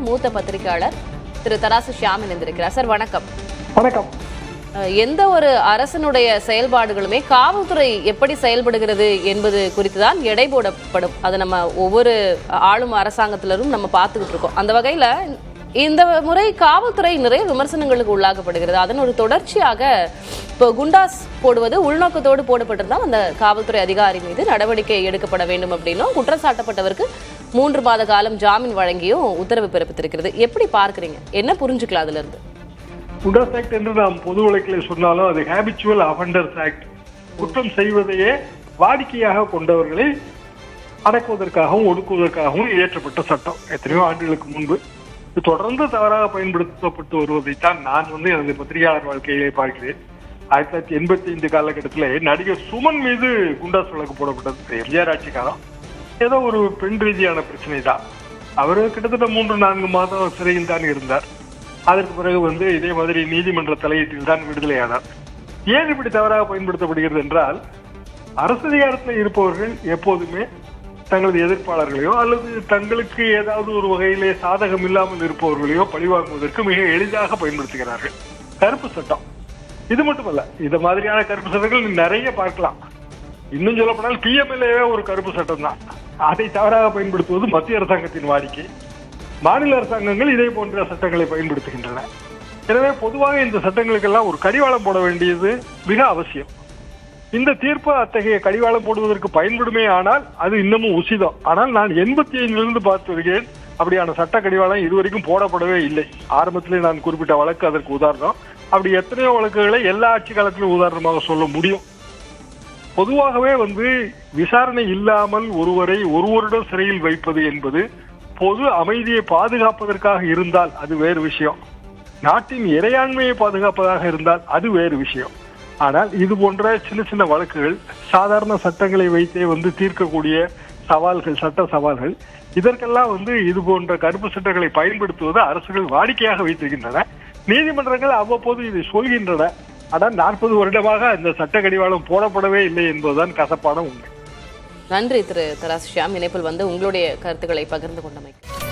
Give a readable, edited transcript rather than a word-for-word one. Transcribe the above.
மூத்த பத்திரிகையாளர் திரு தராசு ஷியாம் இணைந்திருக்கிறார். சார் வணக்கம். வணக்கம். எந்த ஒரு அரசனுடைய செயல்பாடுகளுமே காவல்துறை எப்படி செயல்படுகிறது என்பது குறித்துதான் எடை போடப்படும். அது நம்ம ஒவ்வொரு ஆளும் அரசாங்கத்திலும் நம்ம பார்த்துக்கிட்டு இருக்கோம். அந்த வகையில இந்த முறை காவல்துறை நிறைய விமர்சனங்களுக்கு உள்ளாக்கப்படுகிறது. அதன் ஒரு தொடர்ச்சியாக இப்போ குண்டாஸ் போடுவது உள்நோக்கத்தோடு போடப்பட்டிருந்தால் அந்த காவல்துறை அதிகாரி மீது நடவடிக்கை எடுக்கப்பட வேண்டும் அப்படின்னும் குற்றம் சாட்டப்பட்டவருக்கு 3 மாத காலம் ஜாமீன் வழங்கியும் உத்தரவு பிறப்பித்திருக்கிறது. எப்படி பார்க்குறீங்க? என்ன புரிஞ்சுக்கலாம் அதுல இருந்து? குண்டாஸ் ஆக்ட் என்று நாம் பொது வழக்கில் சொன்னாலும் அது ஹேபிச்சுவல் அஃபெண்டர்ஸ் ஆக்ட். குற்றம் செய்வதையே வாடிக்கையாக கொண்டவர்களை அடக்குவதற்காகவும் ஒடுக்குவதற்காகவும் இயற்றப்பட்ட சட்டம். எத்தனையோ ஆண்டுகளுக்கு முன்பு இது தொடர்ந்து தவறாக பயன்படுத்தப்பட்டு வருவதைத்தான் நான் எனது பத்திரிகையாளர் வாழ்க்கையிலே பார்க்கிறேன். 1985 காலகட்டத்தில் நடிகர் சுமன் மீது குண்டாஸ் வழக்கு போடப்பட்டது. எம்ஜிஆர் ஆட்சி காலம். ஏதோ ஒரு பெண் ரீதியான பிரச்சனை தான். அவர் கிட்டத்தட்ட 3-4 மாதம் சிறையில் தான் இருந்தார். அதற்கு பிறகு இதே மாதிரி நீதிமன்ற தலையீட்டில் தான் விடுதலையானார். ஏன் இப்படி தவறாக பயன்படுத்தப்படுகிறது என்றால், அரசு அதிகாரத்தில் இருப்பவர்கள் எப்போதுமே தங்களது எதிர்ப்பாளர்களையோ அல்லது தங்களுக்கு ஏதாவது ஒரு வகையிலே சாதகம் இல்லாமல் இருப்பவர்களையோ பழிவாங்குவதற்கு மிக எளிதாக பயன்படுத்துகிறார்கள். கருப்பு சட்டம் இது மட்டுமல்ல, இது மாதிரியான கருப்பு சட்டங்கள் நிறைய பார்க்கலாம். இன்னும் சொல்லப்போனால் பிஎம்எல்ஏவே ஒரு கருப்பு சட்டம் தான். அதை தவறாக பயன்படுத்துவது மத்திய அரசாங்கத்தின் வாடிக்கை. மாநில அரசாங்கங்கள் இதே போன்ற சட்டங்களை பயன்படுத்துகின்றன. எனவே பொதுவாக இந்த சட்டங்களுக்கெல்லாம் ஒரு கடிவாளம் போட வேண்டியது மிக அவசியம். இந்த தீர்ப்பு அத்தகைய கடிவாளம் போடுவதற்கு பயன்படுமே ஆனால் அது இன்னமும் உசிதம். ஆனால் நான் 85 பார்த்து வருகிறேன், அப்படியான சட்ட கடிவாளம் இதுவரைக்கும் போடப்படவே இல்லை. ஆரம்பத்திலே நான் குறிப்பிட்ட வழக்கு அதற்கு உதாரணம். அப்படி எத்தனையோ வழக்குகளை எல்லா ஆட்சி காலத்திலும் உதாரணமாக சொல்ல முடியும். பொதுவாகவே விசாரணை இல்லாமல் ஒருவரை ஒரு வருடம் சிறையில் வைப்பது என்பது பொது அமைதியை பாதுகாப்பதற்காக இருந்தால் அது வேறு விஷயம். நாட்டின் இறையாண்மையை பாதுகாப்பதாக இருந்தால் அது வேறு விஷயம். ஆனால் இது போன்ற சின்ன சின்ன வழக்குகள், சாதாரண சட்டங்களை வைத்தே தீர்க்கக்கூடிய சவால்கள், சட்ட சவால்கள், இதற்கெல்லாம் இது போன்ற கருப்பு சட்டங்களை பயன்படுத்துவது அரசுகள் வாடிக்கையாக வைத்திருக்கின்றன. நீதிமன்றங்கள் அவ்வப்போது இதை சொல்கின்றன. ஆனால் 40 வருடமாக இந்த சட்ட கடிவாளம் போடப்படவே இல்லை என்பதுதான் கசப்பான உண்மை. நன்றி திரு தராசு ஷியாம், இணைப்பில் உங்களுடைய கருத்துக்களை பகிர்ந்து கொண்டமைக்கு.